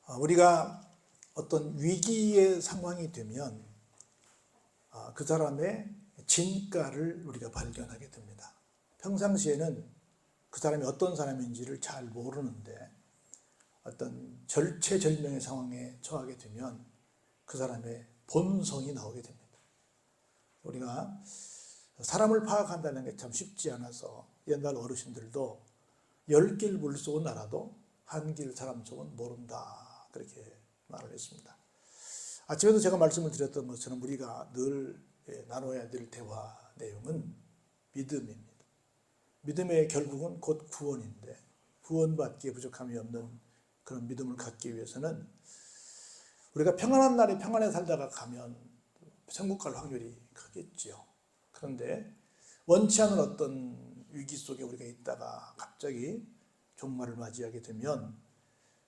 우리가 어떤 위기의 상황이 되면 그 사람의 진가를 우리가 발견하게 됩니다. 평상시에는 그 사람이 어떤 사람인지를 잘 모르는데 어떤 절체절명의 상황에 처하게 되면 그 사람의 본성이 나오게 됩니다. 우리가 사람을 파악한다는 게 참 쉽지 않아서 옛날 어르신들도 10길 물속은 알아도 한 길 사람 속은 모른다, 그렇게 말을 했습니다. 아침에도 제가 말씀을 드렸던 것처럼 우리가 늘 나눠야 될 대화 내용은 믿음입니다. 믿음의 결국은 곧 구원인데, 구원받기에 부족함이 없는 그런 믿음을 갖기 위해서는 우리가 평안한 날에 평안에 살다가 가면 천국 갈 확률이 크겠지요. 그런데 원치 않은 어떤 위기 속에 우리가 있다가 갑자기 종말을 맞이하게 되면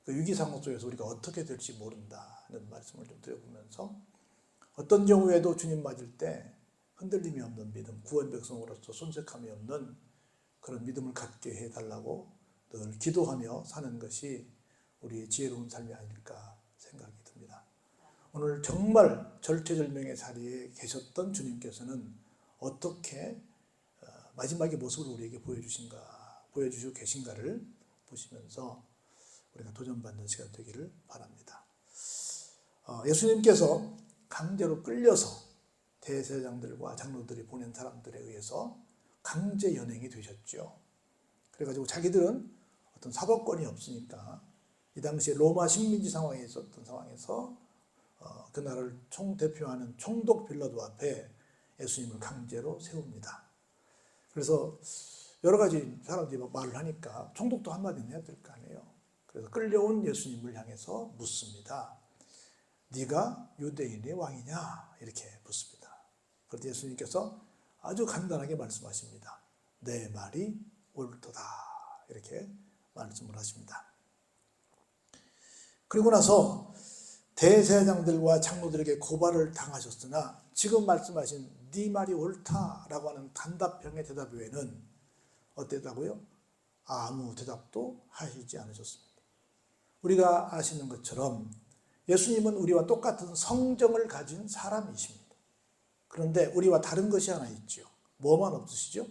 그 위기 상황 속에서 우리가 어떻게 될지 모른다는 말씀을 좀 드려보면서, 어떤 경우에도 주님 맞을 때 흔들림이 없는 믿음, 구원 백성으로서 손색함이 없는 그런 믿음을 갖게 해달라고 늘 기도하며 사는 것이 우리의 지혜로운 삶이 아닐까 생각이 듭니다. 오늘 정말 절체절명의 자리에 계셨던 주님께서는 어떻게 마지막의 모습을 우리에게 보여주시고 계신가를 보시면서 우리가 도전받는 시간 되기를 바랍니다. 예수님께서 강제로 끌려서 대제사장들과 장로들이 보낸 사람들에 의해서 강제 연행이 되셨죠. 그래가지고 자기들은 어떤 사법권이 없으니까 이 당시에 로마 식민지 상황에 있었던 상황에서 그 나라를 총대표하는 총독 빌라도 앞에 예수님을 강제로 세웁니다. 그래서 여러 가지 사람들이 말을 하니까 총독도 한마디는 해야 될 거 아니에요. 그래서 끌려온 예수님을 향해서 묻습니다. 네가 유대인의 왕이냐? 이렇게 묻습니다. 그런데 예수님께서 아주 간단하게 말씀하십니다. 내 말이 옳도다, 이렇게 말씀을 하십니다. 그리고 나서 대제사장들과 장로들에게 고발을 당하셨으나 지금 말씀하신 네 말이 옳다라고 하는 단답형의 대답 외에는 어땠다고요? 아무 대답도 하시지 않으셨습니다. 우리가 아시는 것처럼 예수님은 우리와 똑같은 성정을 가진 사람이십니다. 그런데 우리와 다른 것이 하나 있죠. 뭐만 없으시죠?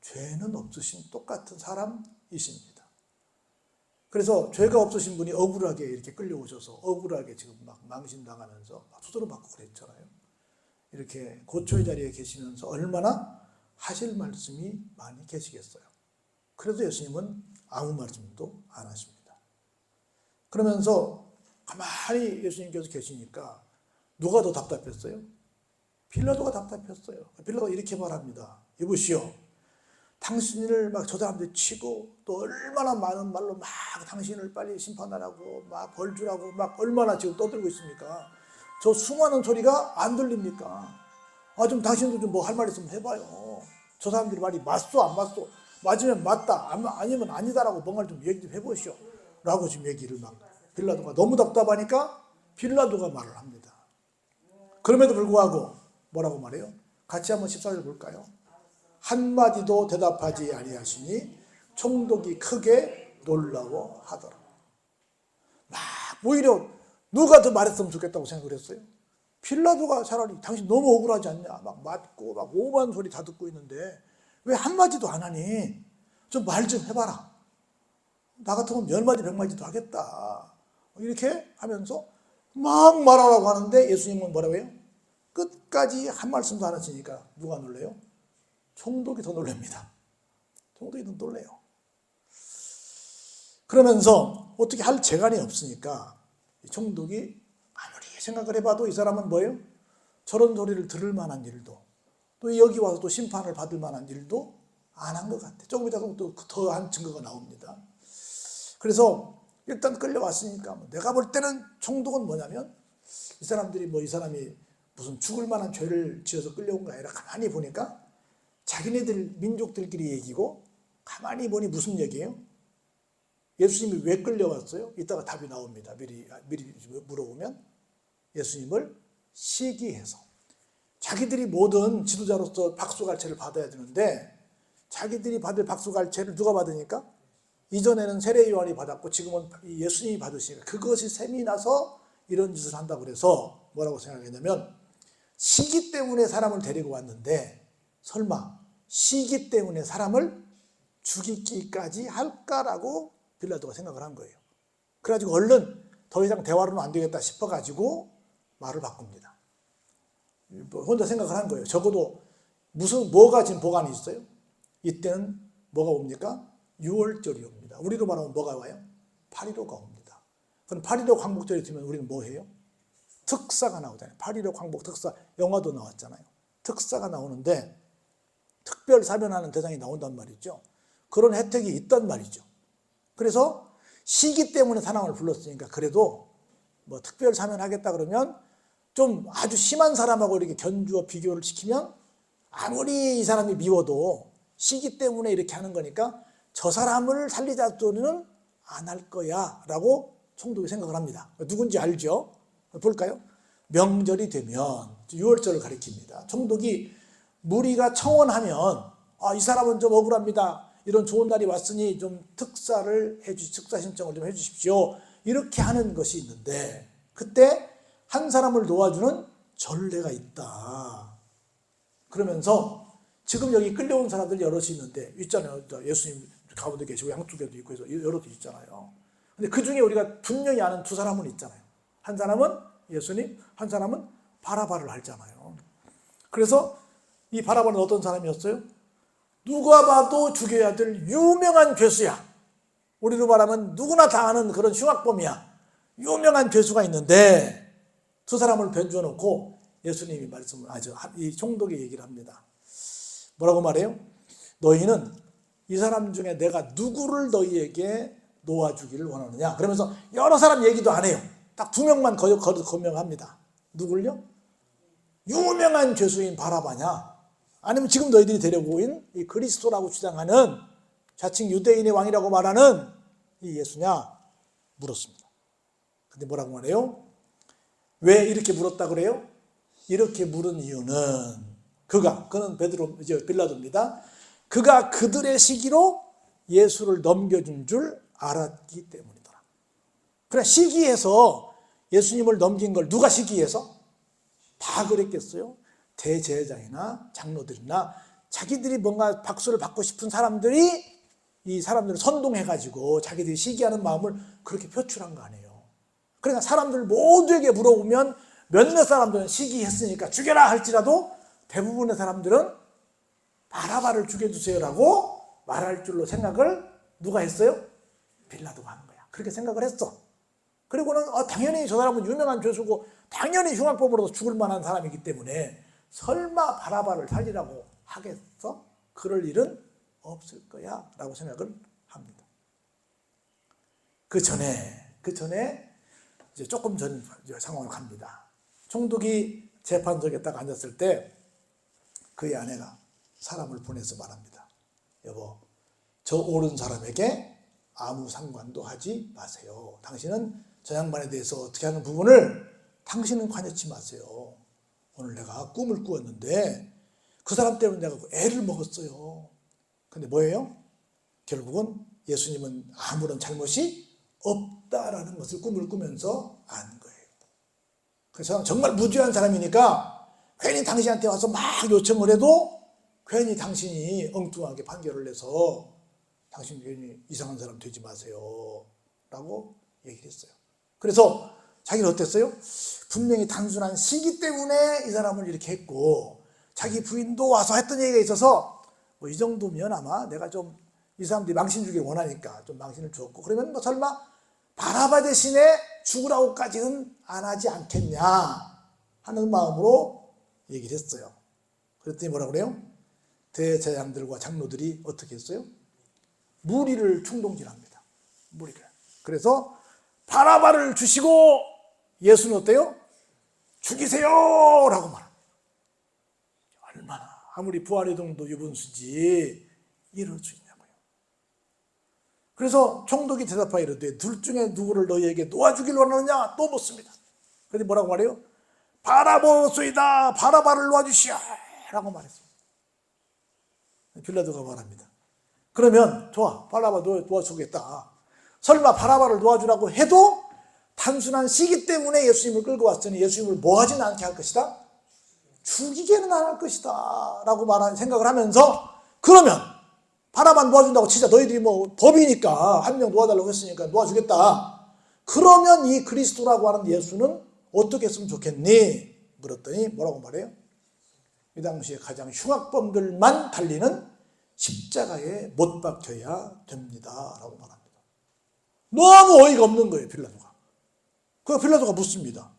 죄는 없으신 똑같은 사람이십니다. 그래서 죄가 없으신 분이 억울하게 이렇게 끌려오셔서 억울하게 지금 막 망신당하면서 수두로 맞고 그랬잖아요. 이렇게 고초의 자리에 계시면서 얼마나 하실 말씀이 많이 계시겠어요. 그래도 예수님은 아무 말씀도 안 하십니다. 그러면서 가만히 예수님께서 계시니까 누가 더 답답했어요? 빌라도가 답답했어요. 빌라도가 이렇게 말합니다. 여보시오, 당신을 막 저 사람들 치고 또 얼마나 많은 말로 막 당신을 빨리 심판하라고 막 벌 주라고 막 얼마나 지금 떠들고 있습니까? 저 수많은 소리가 안 들립니까? 좀 당신도 좀 뭐 할 말 있으면 해봐요. 저 사람들이 말이 맞소 안 맞소, 맞으면 맞다 아니면 아니다라고 뭔가를 좀 얘기 좀 해보시오 라고 지금 얘기를 막 빌라도가 너무 답답하니까 빌라도가 말을 합니다. 그럼에도 불구하고 뭐라고 말해요? 같이 한번 14절 볼까요? 한마디도 대답하지 아니하시니 총독이 크게 놀라워하더라. 막 오히려 누가 더 말했으면 좋겠다고 생각을 했어요. 빌라도가 차라리 당신 너무 억울하지 않냐, 막 맞고 막 오만 소리 다 듣고 있는데 왜 한마디도 안 하니? 좀 말 좀 해봐라. 나 같으면 10마디 100마디도 하겠다. 이렇게 하면서 막 말하라고 하는데 예수님은 뭐라고 해요? 끝까지 한 말씀도 안 하시니까 누가 놀래요? 총독이 더 놀랍니다. 총독이 더 놀래요. 그러면서 어떻게 할 재간이 없으니까 총독이 아무리 생각을 해봐도 이 사람은 뭐예요? 저런 소리를 들을 만한 일도, 또 여기 와서 또 심판을 받을 만한 일도 안 한 것 같아. 조금 이따가 또 더한 증거가 나옵니다. 그래서 일단 끌려왔으니까 내가 볼 때는 총독은 뭐냐면 이 사람이 무슨 죽을 만한 죄를 지어서 끌려온 거 아니라 가만히 보니까 자기네들 민족들끼리 얘기고, 가만히 보니 무슨 얘기예요? 예수님이 왜 끌려왔어요? 이따가 답이 나옵니다. 미리 물어보면 예수님을 시기해서, 자기들이 모든 지도자로서 박수갈채를 받아야 되는데 자기들이 받을 박수갈채를 누가 받으니까? 이전에는 세례요한이 받았고 지금은 예수님이 받으시니까 그것이 셈이 나서 이런 짓을 한다고 그래서 뭐라고 생각했냐면, 시기 때문에 사람을 데리고 왔는데 설마 시기 때문에 사람을 죽이기까지 할까라고 빌라도가 생각을 한 거예요. 그래가지고 얼른 더 이상 대화로는 안 되겠다 싶어가지고 말을 바꿉니다. 혼자 생각을 한 거예요. 적어도 뭐가 지금 보관이 있어요? 이때는 뭐가 옵니까? 6월절이 옵니다. 우리로 말하면 뭐가 와요? 8.15가 옵니다. 그럼 8.15 광복절이 되면 우리는 뭐 해요? 특사가 나오잖아요. 8.15 광복 특사, 영화도 나왔잖아요. 특사가 나오는데 특별 사면하는 대상이 나온단 말이죠. 그런 혜택이 있단 말이죠. 그래서 시기 때문에 사람을 불렀으니까 그래도 뭐 특별 사면하겠다 그러면 좀 아주 심한 사람하고 이렇게 견주어 비교를 시키면 아무리 이 사람이 미워도 시기 때문에 이렇게 하는 거니까 저 사람을 살리자 소리는 안 할 거야 라고 총독이 생각을 합니다. 누군지 알죠? 볼까요? 명절이 되면 6월절을 가리킵니다. 총독이 무리가 청원하면 이 사람은 좀 억울합니다. 이런 좋은 날이 왔으니 좀 특사 신청을 좀 해주십시오. 이렇게 하는 것이 있는데 그때 한 사람을 도와주는 전례가 있다. 그러면서 지금 여기 끌려온 사람들 여럿이 있는데 있잖아요. 예수님 가운데 계시고 양쪽에도 있고 해서 여럿이 있잖아요. 근데 그 중에 우리가 분명히 아는 두 사람은 있잖아요. 한 사람은 예수님, 한 사람은 바라바를 알잖아요. 그래서 이 바라바는 어떤 사람이었어요? 누가 봐도 죽여야 될 유명한 죄수야. 우리로 말하면 누구나 다 아는 그런 흉악범이야. 유명한 죄수가 있는데 두 사람을 변주어 놓고 예수님이 이 총독이 얘기를 합니다. 뭐라고 말해요? 너희는 이 사람 중에 내가 누구를 너희에게 놓아주기를 원하느냐? 그러면서 여러 사람 얘기도 안 해요. 딱 두 명만 거명합니다. 누굴요? 유명한 죄수인 바라바냐? 아니면 지금 너희들이 데려오고 있는 이 그리스도라고 주장하는 자칭 유대인의 왕이라고 말하는 이 예수냐? 물었습니다. 근데 뭐라고 말해요? 왜 이렇게 물었다 그래요? 이렇게 물은 이유는 그는 빌라도입니다. 그가 그들의 시기로 예수를 넘겨준 줄 알았기 때문이더라. 그래, 시기에서 예수님을 넘긴 걸 누가 시기해서? 다 그랬겠어요? 대제사장이나 장로들이나 자기들이 뭔가 박수를 받고 싶은 사람들이 이 사람들을 선동해가지고 자기들이 시기하는 마음을 그렇게 표출한 거 아니에요. 그러니까 사람들 모두에게 물어보면 몇몇 사람들은 시기했으니까 죽여라 할지라도 대부분의 사람들은 바라바를 죽여주세요라고 말할 줄로 생각을 누가 했어요? 빌라도가 한 거야. 그렇게 생각을 했어. 그리고는 당연히 저 사람은 유명한 죄수고 당연히 흉악범으로서 죽을 만한 사람이기 때문에 설마 바라바를 살리라고 하겠어? 그럴 일은 없을 거야 라고 생각을 합니다. 그 전에 이제 조금 전 상황을 갑니다. 총독이 재판석에 딱 앉았을 때 그의 아내가 사람을 보내서 말합니다. 여보, 저 옳은 사람에게 아무 상관도 하지 마세요. 당신은 저 양반에 대해서 어떻게 하는 부분을 당신은 관여치 마세요. 오늘 내가 꿈을 꾸었는데 그 사람 때문에 내가 애를 먹었어요. 근데 뭐예요? 결국은 예수님은 아무런 잘못이 없다라는 것을 꿈을 꾸면서 안 거예요. 그래서 정말 무죄한 사람이니까 괜히 당신한테 와서 막 요청을 해도 괜히 당신이 엉뚱하게 판결을 내서 당신 괜히 이상한 사람 되지 마세요 라고 얘기를 했어요. 그래서 자기는 어땠어요? 분명히 단순한 시기 때문에 이 사람을 이렇게 했고 자기 부인도 와서 했던 얘기가 있어서 뭐 이 정도면 아마 내가 좀 이 사람들이 망신 주길 원하니까 좀 망신을 주었고 그러면 뭐 설마 바라바 대신에 죽으라고까지는 안 하지 않겠냐 하는 마음으로 얘기를 했어요. 그랬더니 뭐라고 그래요? 대제사장들과 장로들이 어떻게 했어요? 무리를 충동질합니다. 무리를. 그래서 바라바를 주시고 예수는 어때요? 죽이세요 라고 말합니다. 얼마나 아무리 부활의 동도 유분수지 이럴 수 있냐고요. 그래서 총독이 대답하여 이르되 둘 중에 누구를 너희에게 놓아주길 원하느냐 또 묻습니다. 그런데 뭐라고 말해요? 바라보소이다. 바라바를 놓아주시오 라고 말했습니다. 빌라도가 말합니다. 그러면 좋아, 바라바 도와주겠다. 설마 바라바를 도와주라고 해도 단순한 시기 때문에 예수님을 끌고 왔으니 예수님을 뭐 하진 않게 할 것이다? 죽이게는 안 할 것이다 라고 말하는 생각을 하면서, 그러면 바라바는 도와준다고 치자. 너희들이 뭐 법이니까 한 명 도와달라고 했으니까 도와주겠다. 그러면 이 그리스도라고 하는 예수는 어떻게 했으면 좋겠니? 물었더니 뭐라고 말해요? 이 당시에 가장 흉악범들만 달리는 십자가에 못 박혀야 됩니다 라고 말합니다. 너무 어이가 없는 거예요, 빌라도가. 그 빌라도가 묻습니다.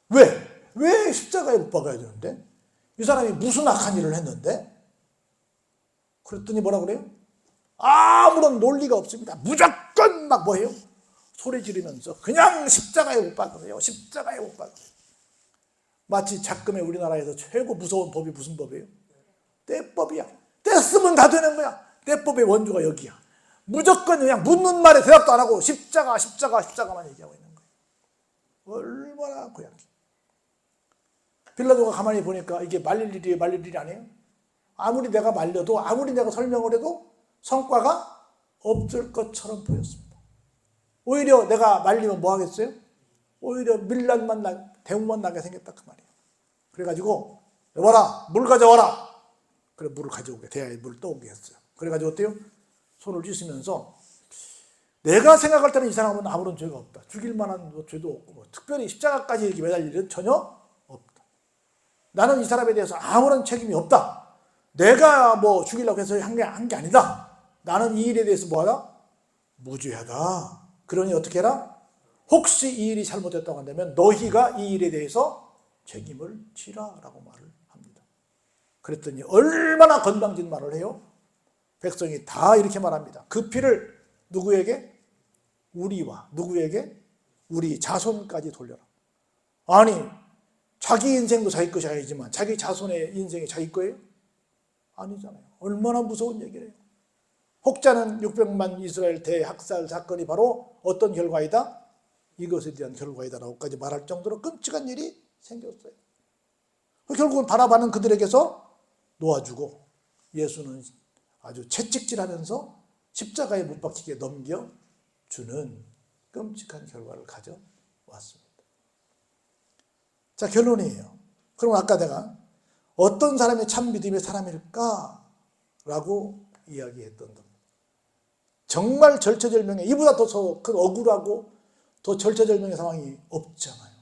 왜 십자가에 못 박아야 되는데? 이 사람이 무슨 악한 일을 했는데? 그랬더니 뭐라고 그래요? 아무런 논리가 없습니다. 무조건 막 뭐예요? 소리 지르면서 그냥 십자가에 못 박으세요. 십자가에 못 박으세요. 마치 작금에 우리나라에서 최고 무서운 법이 무슨 법이에요? 떼법이야. 떼쓰면 다 되는 거야. 떼법의 원조가 여기야. 무조건 그냥 묻는 말에 대답도 안 하고 십자가만 얘기하고 있는 거예요. 얼마나 고약해. 빌라도가 가만히 보니까 이게 말릴 일이 아니에요. 아무리 내가 말려도, 아무리 내가 설명을 해도 성과가 없을 것처럼 보였습니다. 오히려 내가 말리면 뭐 하겠어요? 오히려 대문만 나게 생겼다 그 말이에요. 그래가지고 여봐라, 물 가져와라. 그래, 물을 가져오게, 대야에 물 떠오게 했어요. 그래가지고 어때요? 손을 씻으면서, 내가 생각할 때는 이 사람은 아무런 죄가 없다. 죽일 만한 죄도 없고, 뭐 특별히 십자가까지 이렇게 매달릴 일은 전혀 없다. 나는 이 사람에 대해서 아무런 책임이 없다. 내가 뭐 죽이려고 해서 한 게 아니다. 나는 이 일에 대해서 뭐하다? 무죄하다. 그러니 어떻게 해라? 혹시 이 일이 잘못됐다고 한다면 너희가 이 일에 대해서 책임을 지라 라고 말을 합니다. 그랬더니 얼마나 건방진 말을 해요? 백성이 다 이렇게 말합니다. 그 피를 누구에게? 우리와 누구에게? 우리 자손까지 돌려라. 아니, 자기 인생도 자기 것이 아니지만 자기 자손의 인생이 자기 거예요? 아니잖아요. 얼마나 무서운 얘기를 해요. 혹자는 600만 이스라엘 대학살 사건이 바로 어떤 결과이다? 이것에 대한 결과이다라고까지 말할 정도로 끔찍한 일이 생겼어요. 결국은 바라바는 그들에게서 놓아주고 예수는 아주 채찍질하면서 십자가에 못 박히게 넘겨주는 끔찍한 결과를 가져왔습니다. 자, 결론이에요. 그럼 아까 내가 어떤 사람이 참 믿음의 사람일까? 라고 이야기했던 겁니다. 정말 절체절명의, 이보다 더 큰 억울하고 더 절체절명의 상황이 없잖아요.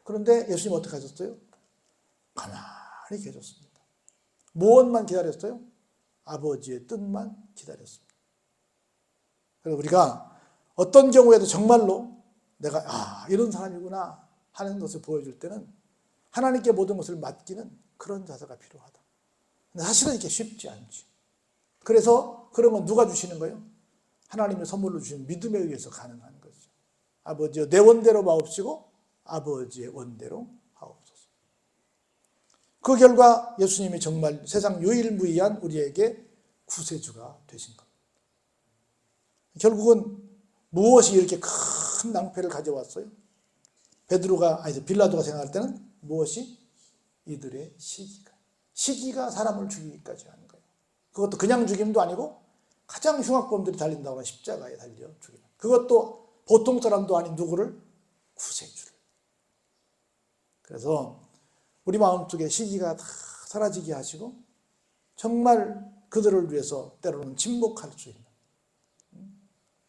그런데 예수님 어떻게 하셨어요? 가만히 계셨습니다. 무엇만 기다렸어요? 아버지의 뜻만 기다렸습니다. 그래서 우리가 어떤 경우에도 정말로 내가 이런 사람이구나 하는 것을 보여줄 때는 하나님께 모든 것을 맡기는 그런 자세가 필요하다. 근데 사실은 이게 쉽지 않지. 그래서 그런 건 누가 주시는 거예요? 하나님의 선물로 주신 믿음에 의해서 가능한 거죠. 아버지여 내 원대로 마옵시고 아버지의 원대로 하옵소서. 그 결과 예수님이 정말 세상 유일무이한 우리에게 구세주가 되신 겁니다. 결국은 무엇이 이렇게 큰 낭패를 가져왔어요? 빌라도가 생각할 때는 무엇이? 이들의 시기가 사람을 죽이기까지 하는 거예요. 그것도 그냥 죽임도 아니고 가장 흉악범들이 달린다고 하는 십자가에 달려 죽이는, 그것도 보통 사람도 아닌 누구를? 구세주를. 그래서 우리 마음속에 시기가 다 사라지게 하시고 정말 그들을 위해서 때로는 침묵할 수 있는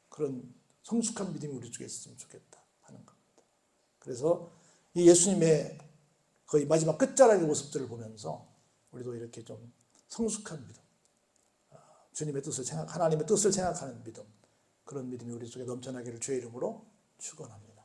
그런 성숙한 믿음이 우리 쪽에 있었으면 좋겠다 하는 겁니다. 그래서 이 예수님의 거의 마지막 끝자락의 모습들을 보면서 우리도 이렇게 좀 성숙한 믿음, 주님의 뜻을 하나님의 뜻을 생각하는 믿음, 그런 믿음이 우리 속에 넘쳐나기를 주의 이름으로 축원합니다.